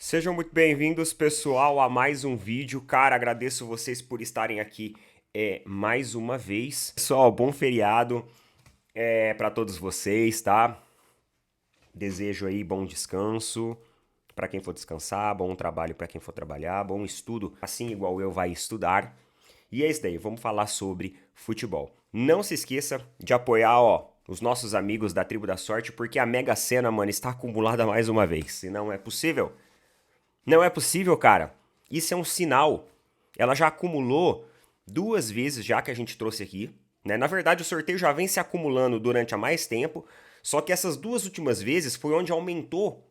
Sejam muito bem-vindos, pessoal, a mais um vídeo. Cara, agradeço vocês por estarem aqui mais uma vez. Pessoal, bom feriado para todos vocês, tá? Desejo aí bom descanso para quem for descansar, bom trabalho para quem for trabalhar, bom estudo, assim igual eu vai estudar. E é isso daí, vamos falar sobre futebol. Não se esqueça de apoiar, os nossos amigos da Tribo da Sorte, porque a Mega Sena, mano, está acumulada mais uma vez. Se não é possível, não é possível, cara. Isso é um sinal. Ela já acumulou duas vezes já que a gente trouxe aqui, né? Na verdade, o sorteio já vem se acumulando durante há mais tempo, só que essas duas últimas vezes foi onde aumentou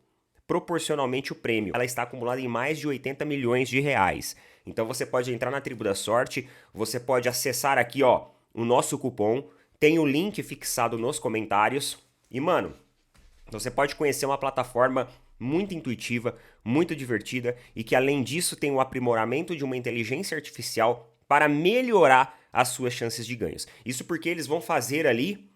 proporcionalmente o prêmio. Ela está acumulada em mais de 80 milhões de reais. Então você pode entrar na Tribo da Sorte, você pode acessar aqui, o nosso cupom, tem o link fixado nos comentários. E, mano, você pode conhecer uma plataforma muito intuitiva, muito divertida e que, além disso, tem o aprimoramento de uma inteligência artificial para melhorar as suas chances de ganhos. Isso porque eles vão fazer ali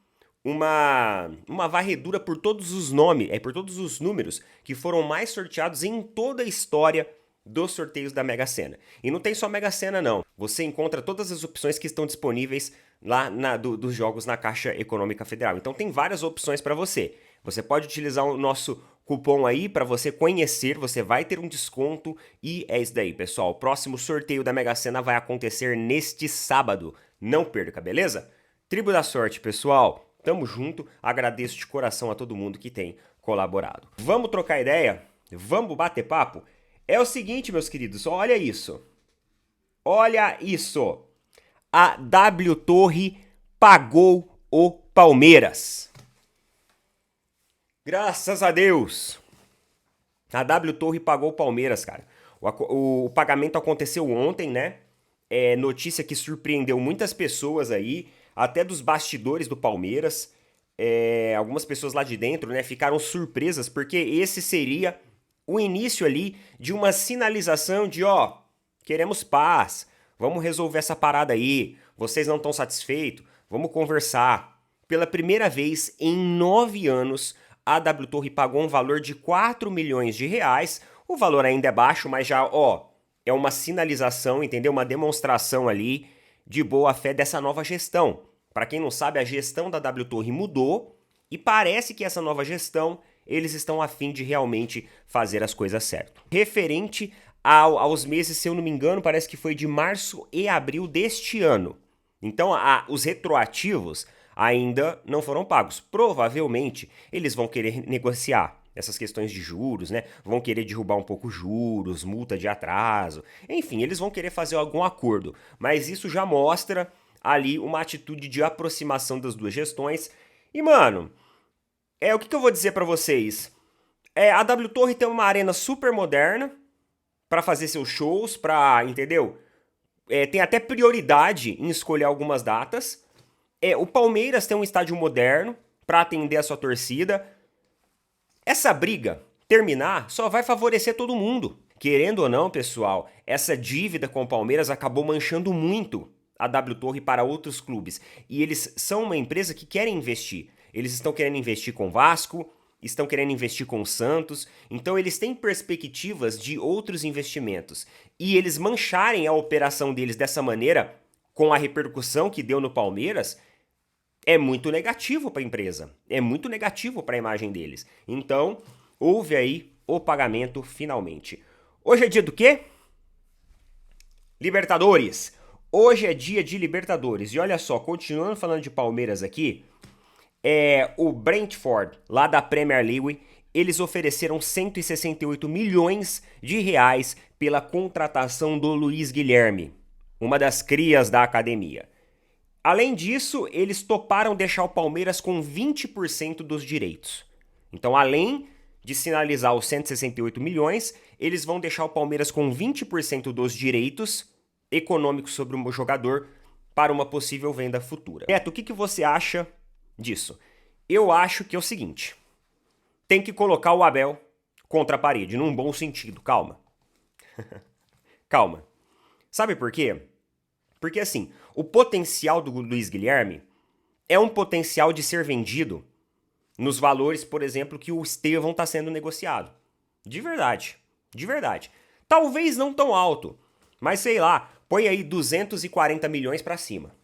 uma varredura por todos os nomes, por todos os números que foram mais sorteados em toda a história dos sorteios da Mega Sena. E não tem só Mega Sena, não. Você encontra todas as opções que estão disponíveis lá dos jogos na Caixa Econômica Federal. Então tem várias opções para você. Você pode utilizar o nosso cupom aí para você conhecer, você vai ter um desconto e é isso daí, pessoal. O próximo sorteio da Mega Sena vai acontecer neste sábado. Não perca, beleza? Tribo da Sorte, pessoal. Tamo junto. Agradeço de coração a todo mundo que tem colaborado. Vamos trocar ideia? Vamos bater papo? É o seguinte, meus queridos, olha isso. Olha isso. A W Torre pagou o Palmeiras. Graças a Deus. A W Torre pagou o Palmeiras, cara. O pagamento aconteceu ontem, né? É notícia que surpreendeu muitas pessoas aí, até dos bastidores do Palmeiras. Algumas pessoas lá de dentro, né, ficaram surpresas, porque esse seria o início ali de uma sinalização de, queremos paz, vamos resolver essa parada aí, vocês não estão satisfeitos, vamos conversar. Pela primeira vez em 9 anos, a W Torre pagou um valor de 4 milhões de reais. O valor ainda é baixo, mas já, é uma sinalização, entendeu? Uma demonstração ali de boa fé dessa nova gestão. Para quem não sabe, a gestão da W Torre mudou e parece que essa nova gestão, eles estão a fim de realmente fazer as coisas certo. Referente aos meses, se eu não me engano, parece que foi de março e abril deste ano. Então, os retroativos ainda não foram pagos. Provavelmente, eles vão querer negociar essas questões de juros, né? Vão querer derrubar um pouco juros, multa de atraso. Enfim, eles vão querer fazer algum acordo. Mas isso já mostra ali uma atitude de aproximação das duas gestões. E, mano, o que eu vou dizer pra vocês? A W Torre tem uma arena super moderna pra fazer seus shows, entendeu? Tem até prioridade em escolher algumas datas. O Palmeiras tem um estádio moderno pra atender a sua torcida. Essa briga terminar só vai favorecer todo mundo. Querendo ou não, pessoal, essa dívida com o Palmeiras acabou manchando muito a W Torre para outros clubes. E eles são uma empresa que querem investir. Eles estão querendo investir com o Vasco, estão querendo investir com o Santos. Então eles têm perspectivas de outros investimentos. E eles mancharem a operação deles dessa maneira, com a repercussão que deu no Palmeiras, é muito negativo para a empresa, é muito negativo para a imagem deles. Então, houve aí o pagamento finalmente. Hoje é dia do quê? Libertadores. Hoje é dia de Libertadores. E olha só, continuando falando de Palmeiras aqui, o Brentford, lá da Premier League, eles ofereceram 168 milhões de reais pela contratação do Luiz Guilherme, uma das crias da academia. Além disso, eles toparam deixar o Palmeiras com 20% dos direitos. Então, além de sinalizar os 168 milhões, eles vão deixar o Palmeiras com 20% dos direitos econômicos sobre o jogador para uma possível venda futura. Neto, o que você acha disso? Eu acho que é o seguinte: tem que colocar o Abel contra a parede, num bom sentido. Calma. Calma. Sabe por quê? Porque assim, o potencial do Luiz Guilherme é um potencial de ser vendido nos valores, por exemplo, que o Estevão está sendo negociado. De verdade. De verdade. Talvez não tão alto, mas sei lá, põe aí 240 milhões pra cima.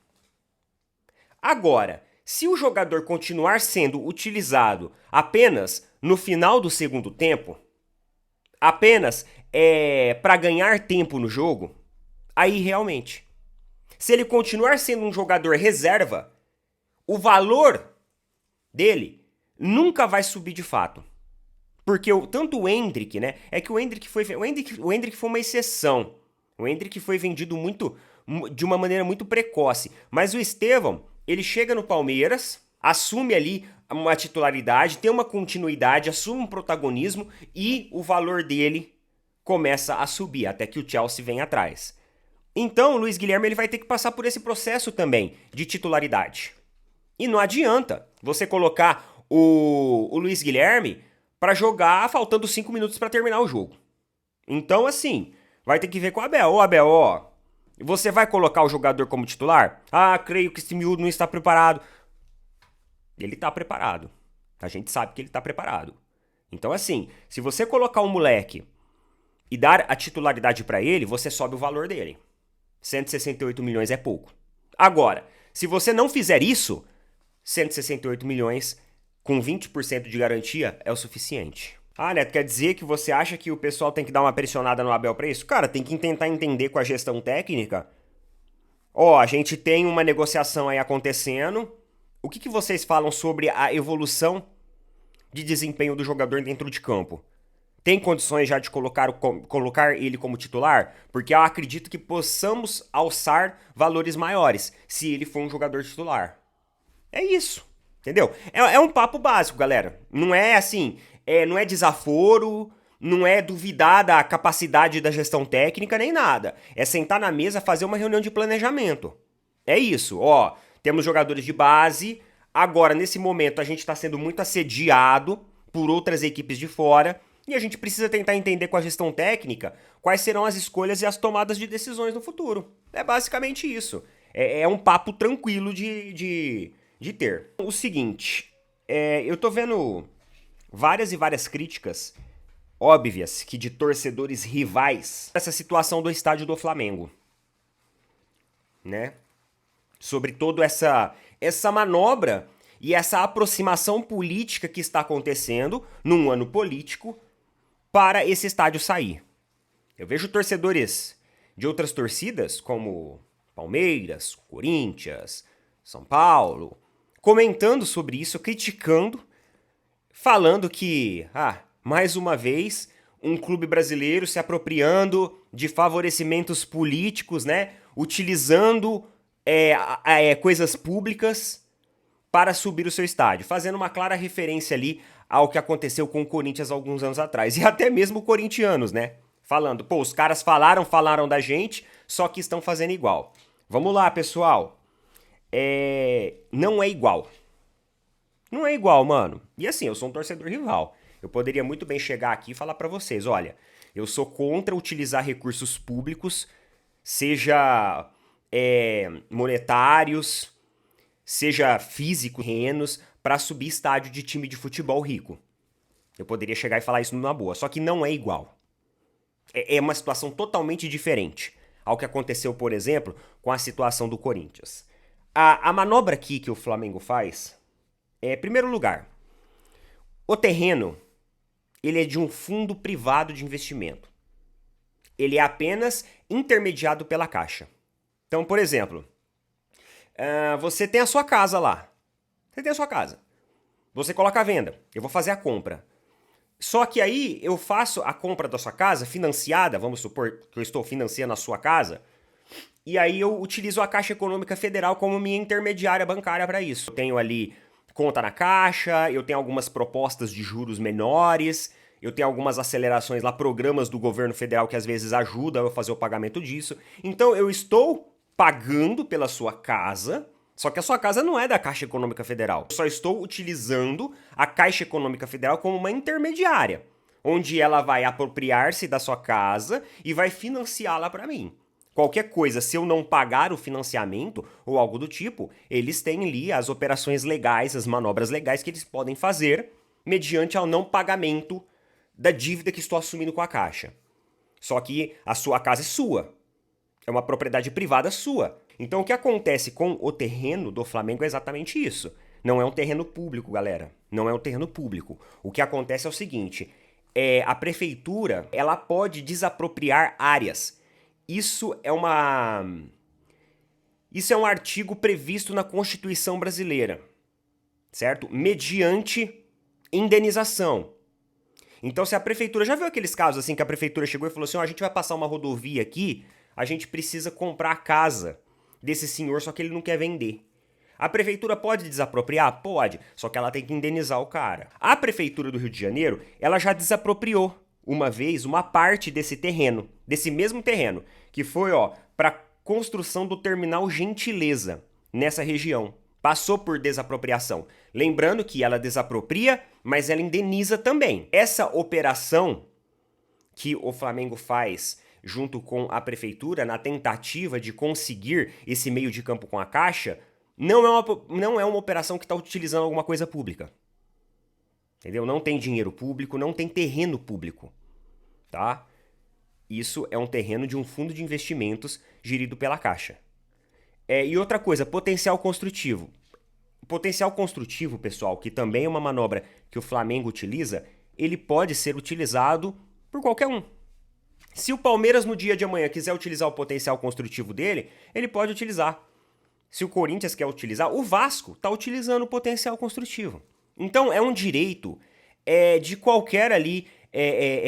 Agora, se o jogador continuar sendo utilizado apenas no final do segundo tempo, apenas para ganhar tempo no jogo, aí realmente. Se ele continuar sendo um jogador reserva, o valor dele nunca vai subir de fato. Porque tanto o Endrick, né? É que o Endrick foi uma exceção. O Endrick foi vendido de uma maneira muito precoce. Mas o Estevão, ele chega no Palmeiras, assume ali uma titularidade, tem uma continuidade, assume um protagonismo e o valor dele começa a subir, até que o Chelsea vem atrás. Então o Luiz Guilherme ele vai ter que passar por esse processo também de titularidade. E não adianta você colocar o Luiz Guilherme para jogar faltando 5 minutos para terminar o jogo. Então, assim, vai ter que ver com o Abel. Ô, Abel, ó, você vai colocar o jogador como titular? Ah, creio que esse miúdo não está preparado. Ele está preparado. A gente sabe que ele está preparado. Então, assim, se você colocar um moleque e dar a titularidade para ele, você sobe o valor dele. 168 milhões é pouco. Agora, se você não fizer isso, 168 milhões com 20% de garantia é o suficiente. Ah, Neto, quer dizer que você acha que o pessoal tem que dar uma pressionada no Abel pra isso? Cara, tem que tentar entender com a gestão técnica. Ó, a gente tem uma negociação aí acontecendo. O que vocês falam sobre a evolução de desempenho do jogador dentro de campo? Tem condições já de colocar ele como titular? Porque eu acredito que possamos alçar valores maiores se ele for um jogador titular. É isso, entendeu? É um papo básico, galera. Não é assim, não é desaforo, não é duvidar da capacidade da gestão técnica, nem nada. É sentar na mesa, fazer uma reunião de planejamento. É isso, ó. Temos jogadores de base. Agora, nesse momento, a gente está sendo muito assediado por outras equipes de fora. E a gente precisa tentar entender com a gestão técnica quais serão as escolhas e as tomadas de decisões no futuro. É basicamente isso. É um papo tranquilo de ter. O seguinte, eu tô vendo várias e várias críticas óbvias que de torcedores rivais essa situação do estádio do Flamengo, né? Sobre toda essa manobra e essa aproximação política que está acontecendo num ano político para esse estádio sair. Eu vejo torcedores de outras torcidas, como Palmeiras, Corinthians, São Paulo, comentando sobre isso, criticando, falando que, mais uma vez, um clube brasileiro se apropriando de favorecimentos políticos, né? Utilizando coisas públicas para subir o seu estádio, fazendo uma clara referência ali ao que aconteceu com o Corinthians alguns anos atrás. E até mesmo corintianos, né? Falando, pô, os caras falaram da gente, só que estão fazendo igual. Vamos lá, pessoal. Não é igual. Não é igual, mano. E assim, eu sou um torcedor rival. Eu poderia muito bem chegar aqui e falar pra vocês, olha, eu sou contra utilizar recursos públicos, seja monetários, seja físicos, terrenos, para subir estádio de time de futebol rico. Eu poderia chegar e falar isso numa boa, só que não é igual. É uma situação totalmente diferente ao que aconteceu, por exemplo, com a situação do Corinthians. A manobra aqui que o Flamengo faz em primeiro lugar, o terreno ele é de um fundo privado de investimento. Ele é apenas intermediado pela Caixa. Então, por exemplo, você tem a sua casa lá. Você tem a sua casa. Você coloca a venda. Eu vou fazer a compra. Só que aí eu faço a compra da sua casa financiada, vamos supor que eu estou financiando a sua casa, e aí eu utilizo a Caixa Econômica Federal como minha intermediária bancária para isso. Eu tenho ali conta na Caixa, eu tenho algumas propostas de juros menores, eu tenho algumas acelerações lá, programas do governo federal que às vezes ajudam eu a fazer o pagamento disso. Então eu estou pagando pela sua casa, só que a sua casa não é da Caixa Econômica Federal. Eu só estou utilizando a Caixa Econômica Federal como uma intermediária, onde ela vai apropriar-se da sua casa e vai financiá-la para mim. Qualquer coisa, se eu não pagar o financiamento ou algo do tipo, eles têm ali as operações legais, as manobras legais que eles podem fazer mediante ao não pagamento da dívida que estou assumindo com a Caixa. Só que a sua casa é sua. É uma propriedade privada sua. Então o que acontece com o terreno do Flamengo é exatamente isso. Não é um terreno público, galera. Não é um terreno público. O que acontece é o seguinte, a prefeitura, ela pode desapropriar áreas. Isso é um artigo previsto na Constituição brasileira, certo? Mediante indenização. Então se a prefeitura, já viu aqueles casos assim que a prefeitura chegou e falou assim, ó, a gente vai passar uma rodovia aqui, a gente precisa comprar a casa desse senhor, só que ele não quer vender. A prefeitura pode desapropriar? Pode, só que ela tem que indenizar o cara. A prefeitura do Rio de Janeiro, ela já desapropriou uma vez uma parte desse terreno, desse mesmo terreno, que foi, ó, para construção do terminal Gentileza nessa região. Passou por desapropriação. Lembrando que ela desapropria, mas ela indeniza também. Essa operação que o Flamengo faz junto com a prefeitura na tentativa de conseguir esse meio de campo com a Caixa, não é uma operação que está utilizando alguma coisa pública. Entendeu? Não tem dinheiro público, não tem terreno público. Tá? Isso é um terreno de um fundo de investimentos gerido pela Caixa. E outra coisa, potencial construtivo. Potencial construtivo, pessoal, que também é uma manobra que o Flamengo utiliza, ele pode ser utilizado por qualquer um. Se o Palmeiras no dia de amanhã quiser utilizar o potencial construtivo dele, ele pode utilizar. Se o Corinthians quer utilizar, o Vasco está utilizando o potencial construtivo. Então é um direito de qualquer ali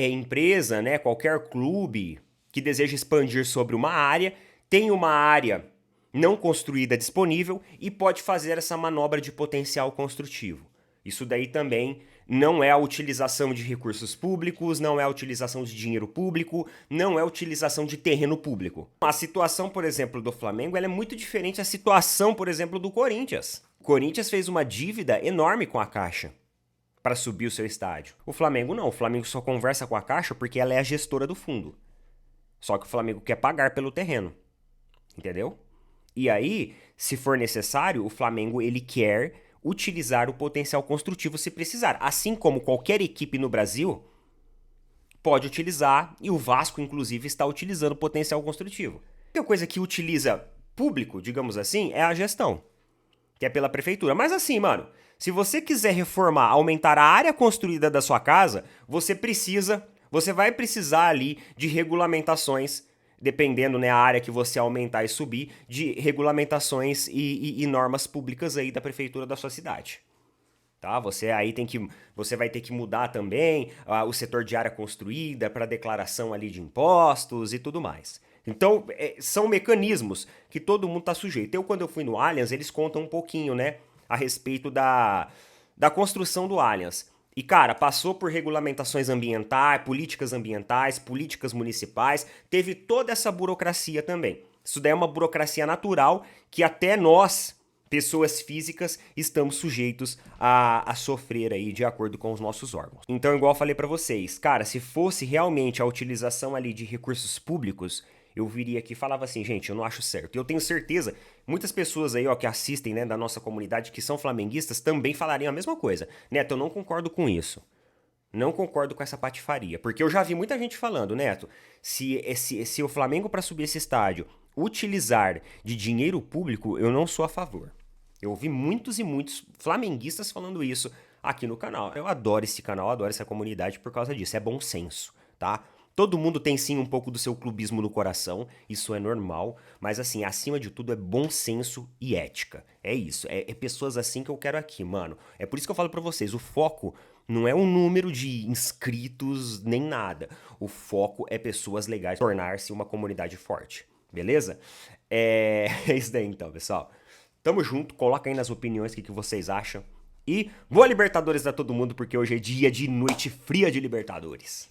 empresa, né, qualquer clube que deseja expandir sobre uma área, tem uma área não construída disponível e pode fazer essa manobra de potencial construtivo. Isso daí também não é a utilização de recursos públicos, não é a utilização de dinheiro público, não é a utilização de terreno público. A situação, por exemplo, do Flamengo, ela é muito diferente da situação, por exemplo, do Corinthians. O Corinthians fez uma dívida enorme com a Caixa para subir o seu estádio. O Flamengo não, o Flamengo só conversa com a Caixa porque ela é a gestora do fundo. Só que o Flamengo quer pagar pelo terreno, entendeu? E aí, se for necessário, o Flamengo ele quer utilizar o potencial construtivo se precisar. Assim como qualquer equipe no Brasil pode utilizar, e o Vasco, inclusive, está utilizando o potencial construtivo. A única coisa que utiliza público, digamos assim, é a gestão, que é pela prefeitura. Mas assim, mano, se você quiser reformar, aumentar a área construída da sua casa, você vai precisar ali de regulamentações, dependendo, né, a área que você aumentar e subir, de regulamentações e normas públicas aí da prefeitura da sua cidade. Tá? Você vai ter que mudar também o setor de área construída para declaração ali de impostos e tudo mais. Então, são mecanismos que todo mundo está sujeito. Quando eu fui no Allianz, eles contam um pouquinho, né, a respeito da construção do Allianz. E, cara, passou por regulamentações ambientais, políticas municipais, teve toda essa burocracia também. Isso daí é uma burocracia natural que até nós, pessoas físicas, estamos sujeitos a sofrer aí de acordo com os nossos órgãos. Então, igual eu falei pra vocês, cara, se fosse realmente a utilização ali de recursos públicos, eu viria aqui e falava assim, gente, eu não acho certo. E eu tenho certeza, muitas pessoas aí, ó, que assistem, né, da nossa comunidade, que são flamenguistas, também falariam a mesma coisa. Neto, eu não concordo com isso. Não concordo com essa patifaria. Porque eu já vi muita gente falando, Neto, se o Flamengo, para subir esse estádio, utilizar de dinheiro público, eu não sou a favor. Eu ouvi muitos e muitos flamenguistas falando isso aqui no canal. Eu adoro esse canal, adoro essa comunidade por causa disso. É bom senso, tá? Todo mundo tem sim um pouco do seu clubismo no coração, isso é normal, mas assim, acima de tudo é bom senso e ética. É isso, é pessoas assim que eu quero aqui, mano. É por isso que eu falo pra vocês, o foco não é um número de inscritos nem nada. O foco é pessoas legais, tornar-se uma comunidade forte, beleza? É isso daí então, pessoal. Tamo junto, coloca aí nas opiniões o que vocês acham. E boa Libertadores a todo mundo, porque hoje é dia de noite fria de Libertadores.